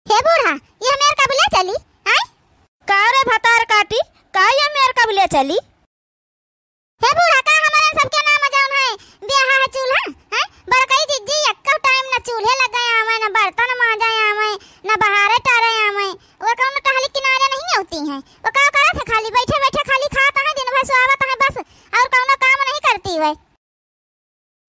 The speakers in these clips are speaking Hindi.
हे बूढ़ा, ये हमें कब ले चली? आय का रे भतार काटी, का ये मेर कब ले चली? हे बूढ़ा, का हमारे सबके नाम जान है ब्याह है चूल्हा है बरकई जिज्जी एक्का टाइम ना चूल्हे लग गए आवे ना बर्तन मांजे आवे ना बहारे टारे आवे। वो कौन टहली किनारे नहीं होती हैं, वो का करत है खाली बैठे बैठे खाली खाता है दिन भर सोवत है बस, और कौन काम नहीं करती वे।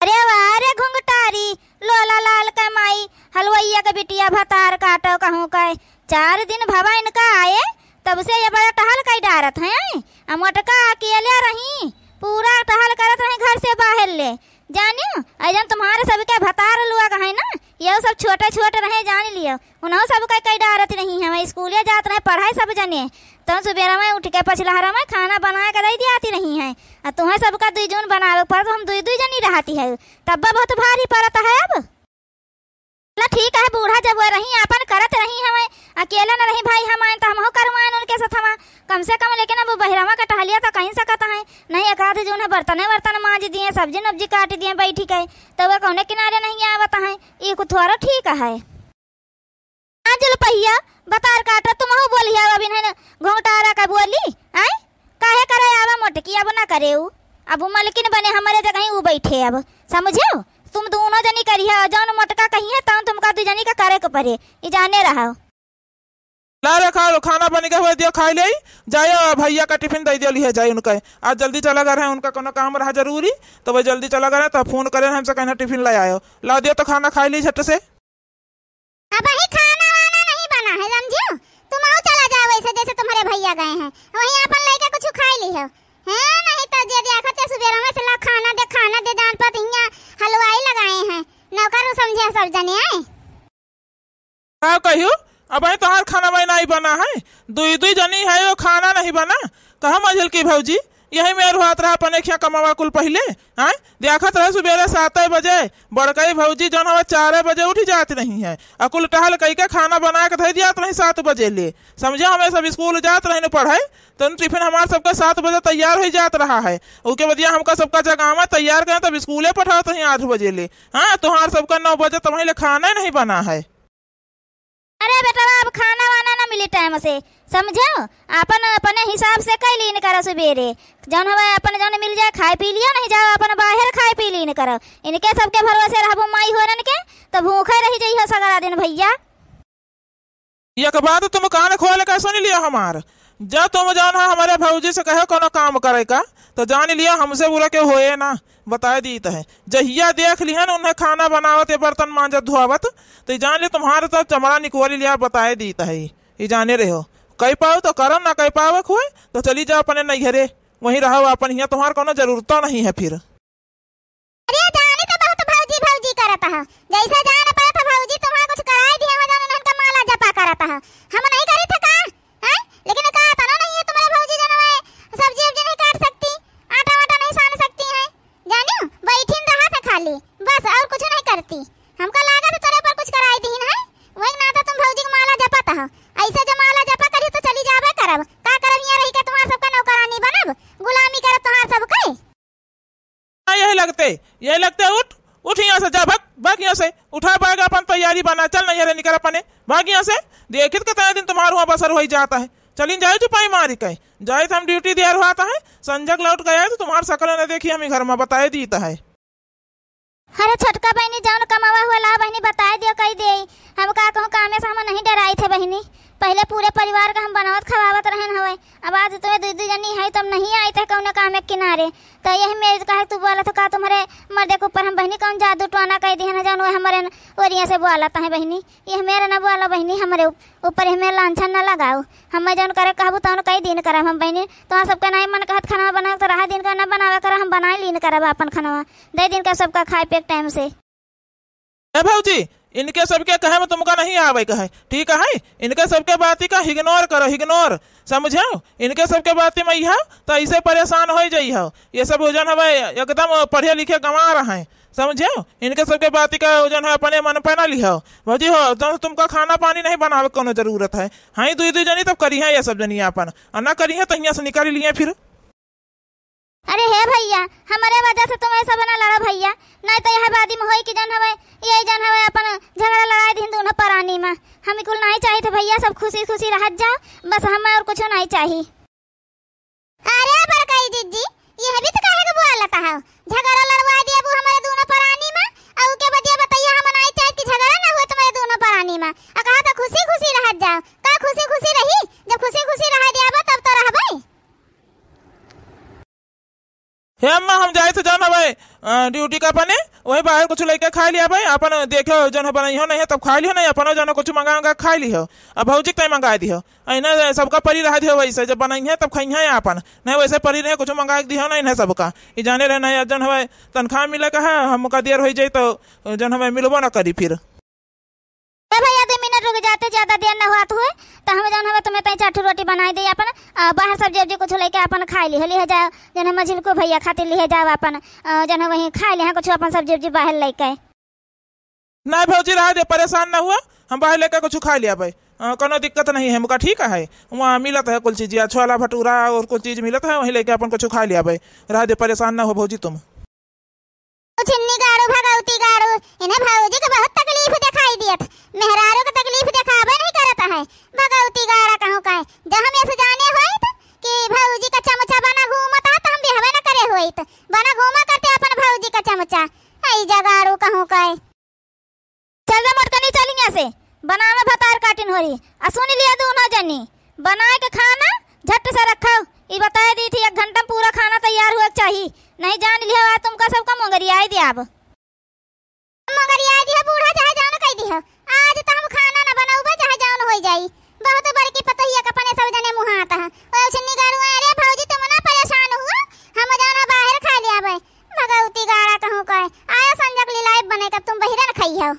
अरे वाह रे घुंघटारी लोला लाल का माई हलवैया के बिटिया भतार काटो कहूँ का 4 दिन भवा इनका आए तब से ये बड़ा टहल कई डारत है। मोटका अकेले रही पूरा टहल करत रही घर से बाहर ले जानियो। अजन तुम्हारे सबके भतार लुआ है ना, ये सब छोटे छोटे रहे जान लियो। उन्हों सब कई डारत नहीं है, स्कूले जात रहे पढ़ाई सब जने तो सुबेरा में उठ के पछलहरा में खाना बना के दे आती रही है। तुम्हें सबका 2 जून बनावे पर तो हम 2 जनी रहती है, तब बहुत भारी पड़ता है। अब ठीक है बूढ़ा, जब वो रही अपन करत रही हमें अकेला न रही भाई हम तो हम करवाएं उनके साथ हम कम से कम। लेकिन अब बहरावा का टहलिया तो कहीं सकता है नहीं, एक आध जो है बर्तन मांज दिए सब्जी नब्जी काट दिए बैठी गए तो वह कौने किनारे नहीं आवता है। ये कुछ थोड़ा ठीक है। आजल पहिया बतार काट तुम हो बोली अभी नहीं घोंटारा का बोली आय काहे करे आवा मोटकी अब ना करे अब मलकिन बने हमारे जगह वो बैठे अब समझो। तुम दोनों जनी करी है जौन मोटका कही है तब तुमका 2 जनी का करे के पड़े ये जाने रहा। ला रे खा लो, खाना बन के हुए दियो खाई ले जायो। भैया का टिफिन दे दियो लिया जाए उनका। आज जल्दी चला गए हैं, उनका कोनो काम रहा जरूरी तो वह जल्दी चला गए तो फोन करे हमसे कहना टिफिन ले आयो। ला दियो तो खाना खाई ली झट से। अब ही खाना वाना नहीं बना है समझो, तुम आओ चला जाओ वैसे जैसे तुम्हारे भैया गए हैं वहीं अपन लेके कुछ खाई ली हो है नहीं तो जे देखते सुबेरा में से खाना दे जान पर हिया हलवाई लगाए हैं नौकर समझे सब जने आए। का कहियो अब आई तोहार खाना में नहीं बना है, 2 जनी है वो खाना नहीं बना। कहा मझल की भौजी यही मेरे हाथ रहा अपने खिया कमावा कुल पहले हैं देखत रहे सुबेरे 7 बजे बड़कई भौजी जौन हवा 4 बजे उठ जाती नहीं है अकुल टहल कई के खाना बना के धई दियात नहीं 7 बजे ले समझे। हमें सब स्कूल जात रहे पढ़े तो टिफिन हमारे सबका 7 बजे तैयार हो जात रहा है। उसके बदिया हमका सबका जगह में तैयार करें तब स्कूले पठाते हैं 8 बजे ले। हाँ तुम्हार सबका 9 बजे तुम्हारे खाना नहीं बना है। अरे बेटा अब खाना वाना ना मिले टाइम से समझो, अपन अपने हिसाब से कई लीन करो सुबेरे जौन हवा अपन जौन मिल जाए खाए पी लिया नहीं जाओ अपन बाहर खाए पी लीन करो। इनके सबके भरोसे रहबो माई होरन के तो भूखे रही जाइ हो सगरा दिन भैया। एक बात तुम कान खोल के सुन लिया हमार, जब तुम जान हमारे भौजी से कहे कोनो काम करे का तो जान लिया हमसे बोला के होए ना बता दी है। जहिया देख लिहन उन्हें खाना बनावत बर्तन मांजत धोवत तो जान ली तुम्हारे सब चमड़ा निकवाली लिया बताए दी है। ये जाने रहे हो कह पाओ तो करम ना कह पाओ हुए तो चली जाओ अपने नैहरे वहीं रहो अपन यहाँ तुम्हार कोनो जरूरत नहीं है फिर। अरे जाने तो बहुत भौजी भौजी करता है जैसा जान पाए तो भौजी तुम्हारा कुछ कराई दिया हो जान उनका माला जपा करता है हम नहीं करी था का हैं लेकिन का तना नहीं है तुम्हारे भौजी जनवा सब्जी वब्जी नहीं काट सकती आटा वाटा नहीं सान सकती है जानियो बैठीन रहा था खाली बस और कुछ नहीं करती। हमका लगा तो तेरे पर कुछ कराई दी है वही ना तो तुम भौजी को माला जपाता हो ऐसे जो माला जपा करी तो चली जाबे करब का करब यहाँ रही के तुम्हार सबका नौकरानी बनब गुलामी करब तुम्हार सबके। यही लगते उठ यहाँ से जा भाग यहाँ से उठा पाएगा अपन तैयारी बना चल नहीं निकल अपने भाग यहाँ से। देखित कितना दिन तुम्हारे वहाँ बसर हो जाता है चलिन जाए चुपाई मारी कहे जाए हम ड्यूटी दिया हुआ है संजक लौट गया तो तुम्हारे शकल ने देखी हमें घर में बताए दीता है। अरे छोटका बहनी जान कमावा हुआ ला बहनी बताए दियो कही दे हम का कहूँ कामे से हम नहीं डराई थे बहनी पहले पूरे परिवार का हम बनावत खवावत रहन हवे। अब आज तुम्हें 2 जनी है तुम नहीं आई थे कौन काम के किनारे तो यही मेरे कहे तू बोला था का तुम्हारे मर्दे के ऊपर हम बहनी कौन जादू टोना कह दिया जान वो हमारे ओरिया से बोला है बहनी ये मेरे न बोला बहनी हमारे ऊपर हमें लाछन न लगाओ हम जौन करे कहबू तौन कई दिन करब हम बहनी तो सबका नहीं मन कहत खाना बनाओ तो रहा दिन का न बनावे कर हम बनाए लीन करब अपन खाना 2 दिन का सबका खाए पे टाइम से। भौजी इनके सबके कहे में तुमका नहीं आवे कहे ठीक है इनके सबके बाती का इग्नोर करो इग्नोर समझो। इनके सबके बाती में यह तो ऐसे परेशान हो जाइ हो ये सब वजन हवे एकदम पढ़े लिखे गंवा रहे हैं समझो। इनके सबके बाती का वजन है अपने मन पे ना लिहो भौजी हो तो तुमका खाना पानी नहीं बनावे कोनो जरूरत है। हाँ 2 जनी तब करी है ये सब जनी अपन ना करी है तो यहाँ से निकाली लिए फिर। अरे हे भैया, हमारे वजह से तुम ऐसा बना लड़ा भैया, नहीं तो यह बादी में होई कि जन हवे यही जन हवे अपन झगड़ा लगा दिन दोनों परानी में। हम कुल नहीं चाहिए थे भैया, सब खुशी खुशी रह जाओ, बस हमें और कुछ नहीं चाहिए। अरे बरकाई दीदी, ये भी तो काहे के बुआ लेता है, झगड़ा लड़वा दिया वो हमारे दोनों परानी में, और के बदिया बताइए हम नहीं चाहिए कि झगड़ा ना हुए तुम्हारे दोनों परानी में। आ कहा था खुशी खुशी रह जाओ, का खुशी खुशी रही, जब खुशी खुशी रह दिया तब तो रहबै। हे अम्मा, हम जाए थे जन हवे ड्यूटी का अपने वही बाहर कुछ लेके खा लिया भाई, अपन देखो जन बनाई हो नहीं है तब खा लियो, नहीं अपन जन कुछ मंगा खा ली हो। अब भौजी तय मंगा दी हो, अना सबका परी रहा दियो वैसे, जब बनाई है तब खाई है अपन, नहीं वैसे परी रहे कुछ मंगा दी हो नहीं सबका। ये जाने रहे नहीं जन हवे तनख्वाह मिले का है, हमका देर हो जाए तो जन हवे मिलबो ना करी फिर। भैया 2 मिनट रुक जाते, ज्यादा देर ना हुआ हुए तो हम जन हवे तुम्हें तई चाठू रोटी बनाई दे अपन, बाहर सब्जी उब्जी कुछ लेके अपन खाई ली जाओ, जन मझिल को भैया खातिर लिए जाओ अपन, जन वही खाई ले कुछ अपन सब्जी उब्जी बाहर लेके। नहीं भौजी रहा दे, परेशान ना हुआ, हम बाहर लेकर कुछ खा लिया भाई, कोनो दिक्कत नहीं है, मुका ठीक है, वहाँ मिलत है कुल चीज, छोला भटूरा और कुछ चीज मिलत है, वहीं लेके अपन कुछ खा लिया भाई, रहा दे, परेशान ना हो भौजी तुम। छिन्नी गाड़ू भगवती गाड़ू, इन्हें भौजी को बहुत तकलीफ दिखाई दियत, मेहरारू को तकलीफ दिखावे नहीं करता है, भगवती गाड़ा कहूँ का है। जब हम ऐसे जाने होइत कि भौजी का चमचा बना घूमता तो हम बिहवे न करे होइत, बना घूमा करते अपन भौजी का चमचा, आई जगाड़ू कहूँ का है। चल मोटकनी चली यहाँ से, बना में भतार काटिन हो रही, सुन लिया दोनों जनी, बना के खाना झट से रखो, ये बता दी थी 1 घंटा पूरा खाना तैयार हुआ चाहिए, नहीं जान लिया तुमका सबका मंगरिया दिया। अब मंगरिया दिया बूढ़ा चाहे जान कह दिया, आज तो हम खाना न बनाऊबे चाहे जान हो जाई, बहुत बड़की पतोहिया का पने सब जने मुंह आता है। ओ छिन्नी गाड़ू, अरे भौजी तुम ना परेशान हुआ, हम जाना बाहर खा लिया बे, भगवती गाड़ा कहूँ का है। आया संजक लाइव बने कब तुम बहिरा न खाई हो।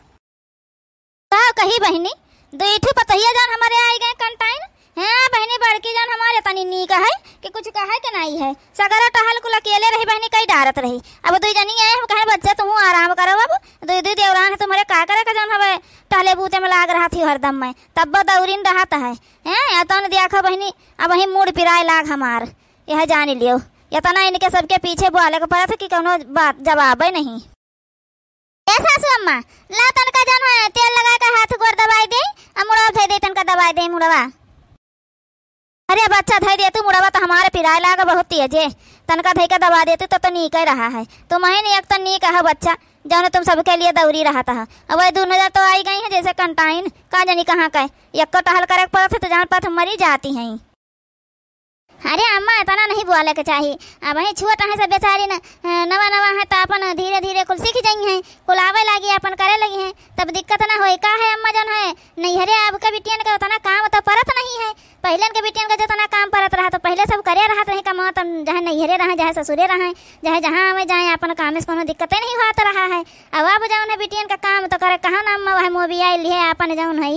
कही बहनी, 2 पतोहिया जान हमारे आई गए कंटाइन, हाँ बहनी बड़की जान हमारे तनी नीक है कि कुछ कहे के नहीं है, सगरा टहल कुल अकेले रही बहनी कई डारत रही। अब 2 जनी है, हम कहे बच्चा तुम आराम करो, अब 2 देवरान है तुम्हारे का करे का जान हवे टहले बूते में लाग रहा थी हरदम में, तब दौरीन रहता है हैं, तो न देखो बहनी अब वही मूड पिराए लाग हमार, यह जान लियो, इतना इनके सबके पीछे बोले को पड़ा था कि कोनो बात जवाब नहीं। सासू अम्मा ला तनका जान है तेल लगा के हाथ गोर दबाई दे, मुड़वा धई दे, तनका दबाई दे मुड़वा। अरे बच्चा धई दे तू मुड़वा, तो हमारे पिराए लागा बहुत तेज है, तनका धई के दबा देते तो नीक ही रहा है, तुम ही एक तो नीक है बच्चा, जौन तुम सबके लिए दौरी रहा था। अब वही 2 नजर तो आई गई है जैसे कंटाइन, का जानी कहाँ का एक को टहल करे पड़ा था तो जान पात मरी जाती हैं। अरे अम्मा इतना नहीं बोले के चाहिए, अब वही छुअट है सब बेचारी न नवा नवा है तो अपन धीरे धीरे कुल सीख जाई हैं, कुल आवे लगी अपन करे लगी हैं, तब दिक्कत ना होई। का है अम्मा जन है नहीं हरे अब के बिटियन का उतना काम तो परत नहीं है, पहले के बिटियन का जितना काम परत रहा तो पहले सब करे रहा नहीं कमा, तो जहाँ नैहरे रहे चाहे ससुरे रहे चाहे जहाँ आवे जाए अपन काम से कोनो दिक्कत नहीं होता रहा है। अब जौन है बिटियन का काम तो करे कहाँ ना अम्मा, वह मोबाइल लिए अपन जौन है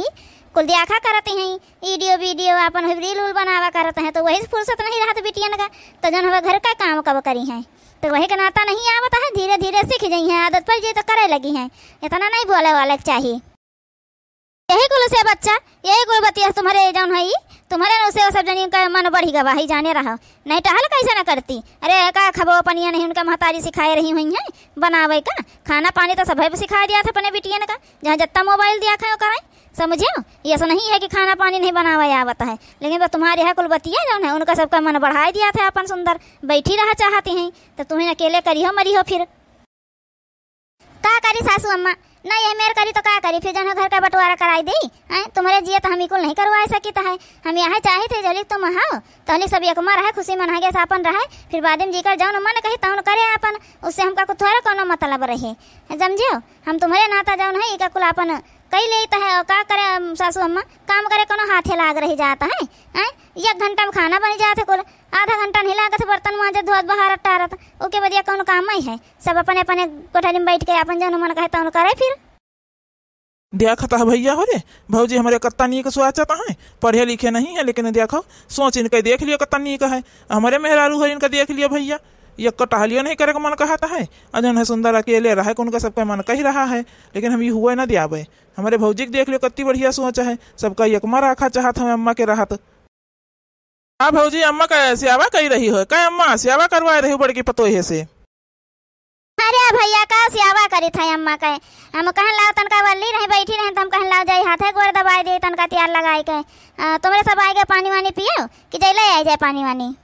कुल दियाखा करते हैं, वीडियो अपन रील उल बनावा करते हैं, तो वही फुर्सत नहीं रहा बिटियन का, तो जन हमें घर का काम कब करी है, तो वही का नाता नहीं आवता है, धीरे धीरे सीख जाई है, आदत पर जी तो करे लगी है, इतना नहीं बोले वाले चाहिए। यही कुल से बच्चा, यही कुल बतिया तुम्हारे जौन है तुम्हारे उसे सब जनी का मन बढ़ी गवा ही जाने रहा, नहीं टहल कैसे न करती। अरे का खबो पनिया नहीं उनका महतारी सिखाए रही हुई है बनावे का, खाना पानी तो सब सिखा दिया था अपने बिटियन का, जहाँ जितना मोबाइल दिया खाए कराए, समझियो। ये ऐसा नहीं है कि खाना पानी नहीं बनावा आवता है, लेकिन तुम्हारे यहाँ कुल बतिया जौन है उनका सबका मन बढ़ाई दिया था, अपन सुंदर बैठी रहा चाहती हैं, तो तुम्हें अकेले करी हो मरी हो, फिर का करी सासू अम्मा, नहीं है मेरे करी तो क्या करी, फिर जन घर का बंटवारा कराई दी है, तुम्हारे जिये तो हम कुल नहीं करवा सकी है, हम यहाँ चाहे थे जली तुम आओ तो सब एकमा रहे खुशी मनागे अपन रहे, फिर बाद में जीकर जौन मन कही तौन करे अपन, उससे हमका कुछ थोड़ा कोनो मतलब रहे, समझियो। हम तुम्हारे नाता जौन है कुल अपन कई लेता है, और का करे सासू अम्मा काम करे कोनो हाथे लाग रही जाता है, 1 घंटा में खाना बन जाते, कुल आधा घंटा नहीं लागत बर्तन मांजत धोत बहारत टारत, ओके बदिया कौन काम ही है, सब अपने अपने कोठरी में बैठ के अपन जौन मन कहे तौन करे। फिर देखता है भैया हो रे भौजी हमारे कत्ता नीक सोचता है, पढ़े लिखे नहीं है लेकिन देखो सोच इनका देख लियो कत्ता नीक है, हमारे मेहरारू है इनका देख लियो भैया, ये टहलियो नहीं करे का मन कहता है, अजन है सुंदर अकेले रहा उनका सबका मन कही रहा है, लेकिन हम ये हुए ना दिया। हमारे भौजी के देख लियो कत्ती बढ़िया सोच है, सबका यकमा रखा चाहत हमें अम्मा के राहत। हाँ भौजी, अम्मा का सेवा कर रही हो? क्या अम्मा सेवा करवा रही हो बड़की पतोहे से? अरे भैया का सेवा करी था अम्मा के। हम कहन लाओ तनका वल्ली नहीं बैठी रहे तो हम कहन लाओ जाई हाथे गोड़ दबाई दे तनका तैयार लगाई के। तुम्हारे सब आए गए पानी वानी पियो कि जैले आ जाए पानी वानी।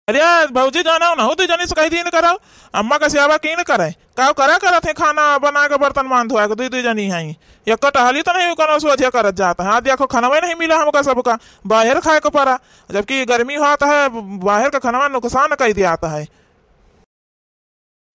अरे भौजी जाना ना हो तो जानी से कही दिन कराओ, अम्मा का सेवा की न करे का करा करत है, खाना बना के बर्तन मान धोआ के दुई जनी है एक टहली तो नहीं करो सोधिया करत जाता है। देखो खाना नहीं मिला हमका सबका, बाहर खाए को पड़ा, जबकि गर्मी होता है बाहर का खाना नुकसान कर दिया आता है।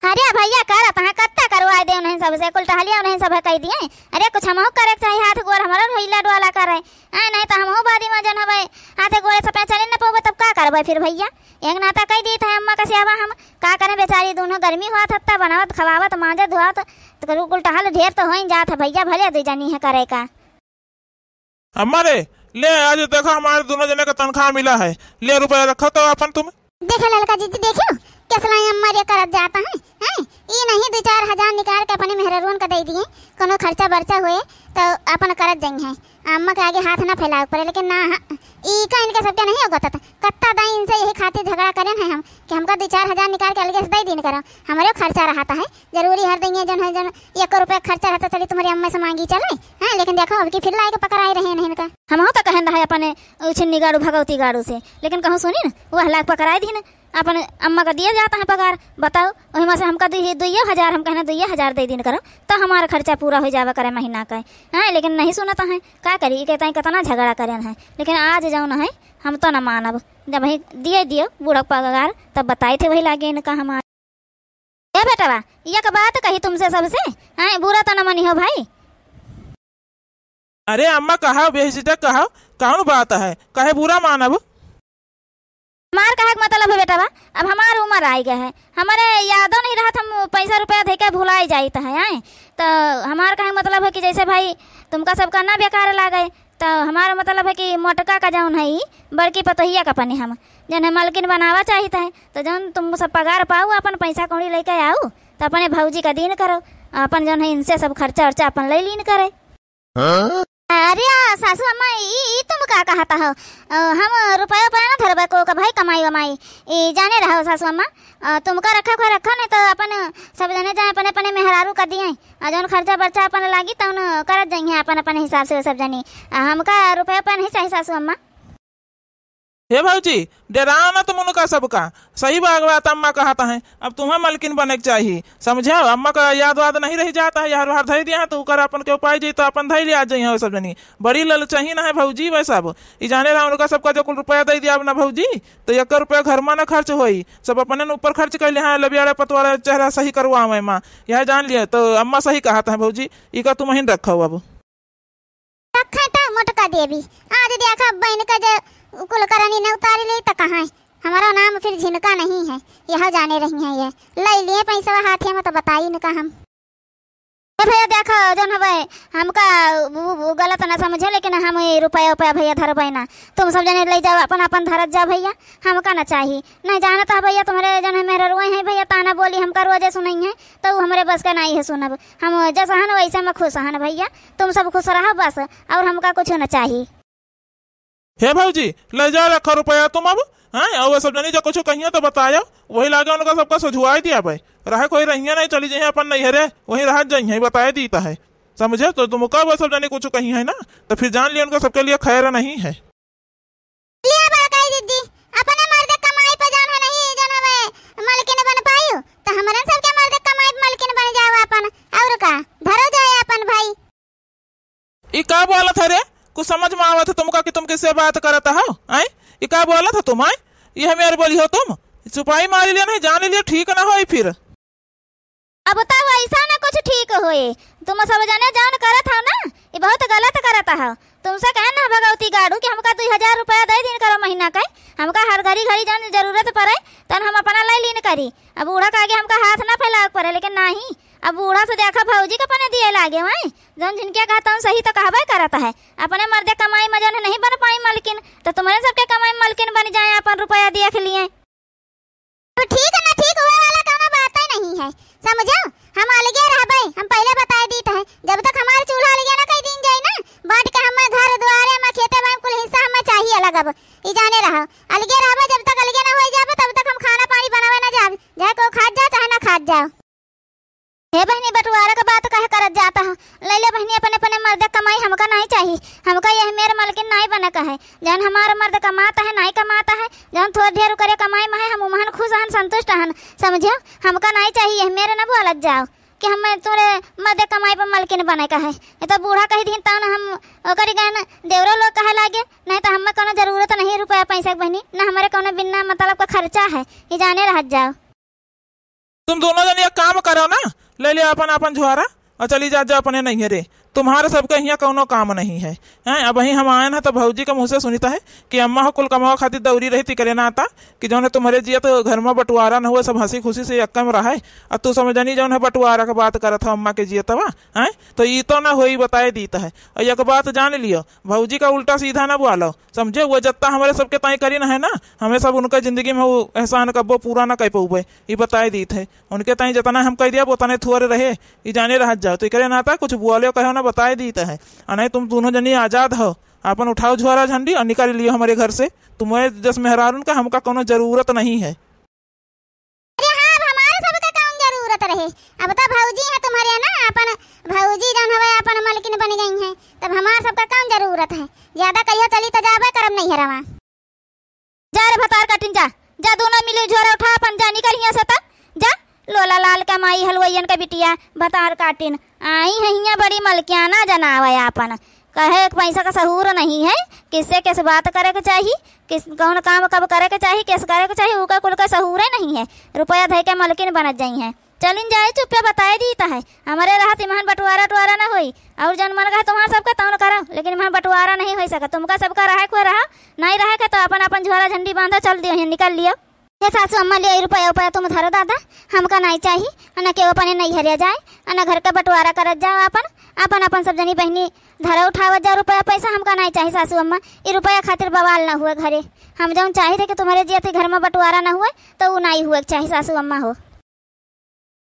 अरे भैया करत है कत्ता करवाए दे नहीं सबसे कुल टहलिया नहीं सब कह दिए। अरे कुछ हमहु करे चाहिए, हाथ गोड़ हमारा ढोइला डोला करे नहीं तो हमहु बादी में जन हवे हाथे गोड़े से पे चले न पावे तब का करबे फिर भैया। एक नाता कह दी था अम्मा का सेवा हम का करें बेचारी दोनों गर्मी हुआ था बनावत खवावत मांजत धुआत तो कुल टहल ढेर तो हो ही जात है भैया, भले दो जनी है करे का। अम्मा रे ले आज देखो हमारे दोनों जने का तनख्वाह मिला है, ले रुपया रखो तो अपन तुम देखो लड़का जी देखो कैसला अम्मा रे करत जाता है ये नहीं 2-4 हजार निकाल के अपने मेहररुन का दे दिए कोनो खर्चा बर्चा हुए तो अपन करत जाई है। अम्मा के आगे हाथ ना फैलाओ पड़े, लेकिन ना ई का इनके सबके नहीं होगा कत्ता दाई इनसे यही खातिर झगड़ा करें हैं हम कि हमका 2-4 हजार निकाल के अलगे से दे दिन करो, हमारे खर्चा रहता है जरूरी हर देंगे जन है जन 1 रुपया खर्चा रहता चली तुम्हारी अम्मा से मांगी चले हैं। लेकिन देखो अब की फिर लाए के पकड़ाई रहे हैं इनका। हम तो कहन रहा है अपने छिन्नी गाड़ू भगवती गाड़ू से, लेकिन कहूँ सुनी ना वह लाख पकड़ाई दी ना अपन अम्मा का दिया जाता है पगार, बताओ वही में से हमका 2 हजार हम कहना 2 हजार दे दिन करो तो हमारा खर्चा पूरा हो जावा करे महीना का है। लेकिन नहीं सुनता है का करी, कहता है कितना झगड़ा करें है। लेकिन आज जाओ ना है हम तो न मानब, जब वही दियो बूढ़ा पगार तब बताए थे वही लागे इनका हमारे। ए बेटवा यह बात कही तुमसे सबसे है, बुरा तो न मनी हो भाई। अरे अम्मा कहा बेहिचक कहा कौन बात है, कहे बुरा मानब मार कहा मतलब है बेटा, अब हमार उम्र आई गया है, हमारे यादों नहीं रहा हम पैसा रुपया दे के भुलाई जाता है तो हमार कहा मतलब है कि जैसे भाई तुमका सबका ना बेकार लागे तो हमारा मतलब है कि मोटका का जौन है बड़की पतोहिया का पनी हम जन है मालकिन बनावा चाहता है तो जौन तुम सब पगार पाओ अपन पैसा कौड़ी लेके आओ तो अपने भौजी का दिन करो, अपन जौन है इनसे सब खर्चा वर्चा अपन ले लीन करे। अरे सासू अम्मा ई तुम का कहता हो, हम रुपया ना धरबे को का भाई कमाई वमाई ई जाने रहो सासू अम्मा, तुमका रखा को रखो नहीं तो अपन सब जने जाए अपने अपने मेहरारू कर दिए जौन खर्चा बर्चा अपन लागी तो करत जाइए अपन अपन हिसाब से सब जनी, हमका रुपया नहीं चाहिए सासू अम्मा। हे भौजी डरा ना तुम उनका सबका, सही बात अम्मा कहता है, अब तुम्हें मलकिन बने के चाहिए समझो। अम्मा का याद वाद नहीं रह जाता है, यार बाहर धई दिया तो कर अपन के उपाय जी तो अपन धई ले आ जाइए सब जनी, बड़ी लल चाहिए ना है भौजी वैसा अब ई जाने रहा उनका सबका जो कुल रुपया दे दिया ना भौजी तो 1 रुपया घर में ना खर्च होई, सब अपने ऊपर खर्च कर लिया लबियाड़ा पतवारा चेहरा सही करवा माँ यह जान लिया तो अम्मा सही कहता है भौजी ई का तुम ही रखो अब रखा था मोटका देवी आज देखा बहन का जो कुल करनी न उतारी ली तो कहाँ हमारा नाम फिर झिनका नहीं है, यह जाने रही है ये ले लिए पैसा हाथ में तो बताई इनका हम। तो भैया देखो जौन हवे हमका गलत ना समझे, लेकिन हम रुपया भैया धरबे ना, तुम सब जने ले जाओ अपन अपन धरत जा भैया, हमका ना चाहिए नहीं जानता भैया तुम्हारे जन है मेरे रुए हैं भैया ताना बोली हमका रोजे सुनई है तो हमारे बस का नहीं है सुनब, हम जैसा हन वैसे में खुश हन भैया, तुम सब खुश रहो बस और हमका कुछ ना चाहिए। हे भौजी ले जा रखा रुपया तुम अब हैं, और सब जनी जो कुछ कहिए तो बताया वही लागे उनका सबका सुझवाई दिया भाई, रहे कोई रहिए नहीं चली जाइए अपन नहीं है वही रह जाइए बताया दीता है समझे, तो तुम कब वो सब जने कुछ कही है ना तो फिर जान लिया उनका सबके लिए खैर नहीं है। अपने मर्द कमाई पे जान है नहीं जान हवे मालकिन बन पायो तो हमरे सबके मर्द कमाई मालकिन बन जाओ अपन और का धरो जाए अपन भाई। ई का बोला था रे, कुछ समझ में आवा था तुमका कि तुम किससे बात करता हो आई, ये का बोला था तुम आई, ये मेरे बोली हो तुम छुपाई मारी लिया नहीं जान लिया ठीक ना हो फिर। अब बताओ ऐसा ना कुछ ठीक होए, तुम सब जने जान करत हो ना ये बहुत गलत करत हो, तुमसे कहे ना भगवती गाड़ू कि हमका 2000 रुपया दे दिन करो महीना का, हमका हर घड़ी जन जरूरत पड़े तन हम अपना लाई लीन करी, अब बूढ़ा का आगे हमका हाथ ना फैलाव पड़े, लेकिन नहीं अब बूढ़ा से देखा भौजी के पने दिए लागे वहीं जन जिनके कहता हूँ सही तो कहबे करता है, अपने मर्दे कमाई में जन नहीं बन पाई मालकिन तो तुम्हारे सबके कमाई मालकिन बन जाए अपन रुपया देख लिए। तो ठीक है ना ठीक हुए वाला कोनो बात ही नहीं है समझो, हम अलगे रहबे हम पहले बता दी है जब तक हमारे चूल्हा अलगे ना कई दिन जाए ना बांट के हम घर द्वारे में खेते में कुल हिस्सा हमें चाहिए अलग अब ई जाने रहो हमारे मालकिन नहीं बने कहे। जौन हमारा मर्द कमाता है नहीं कमाता है, जौन थोड़ा ढेर करे कमाई में है, हम उमहन खुश हन संतुष्ट हन, समझियो। हमका नहीं चाहिए, मेरे न बोलत जाओ कि हम तोरे मर्द कमाई पर मालकिन बने कहे। ये तो बूढ़ा कही दिन तब हम ओकरी गहन देवरो लोग कहे लागे, नहीं तो हमें कोनो जरूरत नहीं रुपया पैसा के बहनी, न हमारे कोनो बिना मतलब का खर्चा है, ये जाने रह जाओ। तुम दोनों जन एक काम करो ना, ले लिया अपन अपन झुआरा और चली जा अपने नहीं रे। तुम्हारे सबके यहाँ कोनो काम नहीं है, हैं? अब वहीं हम आए ना तो भौजी के मुँह से सुनीता है कि अम्मा हो कुल कमाओ खातिर दौरी रहती करे ना आता कि जौन है तुम्हारे जिया तो घर में बंटवारा न हुए, सब हंसी खुशी से यक्का में रहा। अब तू समझनी जौन है बंटवारा का बात करत था अम्मा के जिया तवा, हैं? तो ये तो ना हो बताए दीता है। और एक बात जान लियो, भौजी का उल्टा सीधा ना बोलो, समझे। वो जत्ता हमारे सबके ताई करी ना है ना, हमें सब उनका जिंदगी में वो एहसान कब्बो पूरा ना कह पाऊबे, ये बताए दीत है। उनके ताई जितना हम कह दिया उतने थुअर रहे, ये जाने रह जाओ। तो करे ना था कुछ बोले कहो ना बताए दीता है। नहीं तुम दोनों जनी आजाद हो, अपन उठाओ झुआरा झंडी और निकाल लियो हमारे घर से। तुम्हें जस मेहरारून का हमका कोनो जरूरत नहीं है। अरे हाँ, अब हमारे सबका कौन जरूरत रहे। अब तो भौजी है तुम्हारे ना, अपन भौजी जौन हवे अपन मालकिन बन गई हैं, तब हमारे सबका कौन जरूरत है। ज्यादा कहियो चली तो जाबे करम नहीं है रवा। जा रे भतार काटिन जा, जा दोनों मिले झोरा उठा अपन जा निकल यहाँ से। जा लोला लाल का माई हलवैयन का बिटिया भतार काटिन आई है, यहाँ बड़ी मलकियाना जनावे अपन कहे पैसा का सहूर नहीं है, किससे किस बात करे के चाहिए, किस कौन काम कब करे के चाहिए, किस करे के चाहिए, उका कुल का सहूर नहीं है। रुपया धे के मलकिन बनत जाई है, चलिन जाए चुप्पे बताए दीता है। हमारे रहत इमहन बंटवारा टुआरा ना होई, और जन मन कहे तुम्हारा सबका तौन करो, लेकिन इमहन बंटवारा नहीं हो सका। तुमका सबका रहे कोई रहा नहीं रहे के तो अपन अपन झोरा झंडी बांधा चल दियो, निकल लियो। ये सासू अम्मा ले रुपया उपया तुम धरो दादा, हमका नहीं चाहिए। न के अपने नहीं हरिया जाए, न घर का बंटवारा करत जाओ, अपन अपन अपन सब जनी बहनी धरो उठावत जाओ रुपया पैसा। हमका नहीं चाहिए सासू अम्मा, ये रुपया खातिर बवाल ना हुए घरे। हम जौन चाहिए थे कि तुम्हारे जिया घर में बंटवारा ना हुए तो वो नहीं हुए चाहिए सासू अम्मा हो।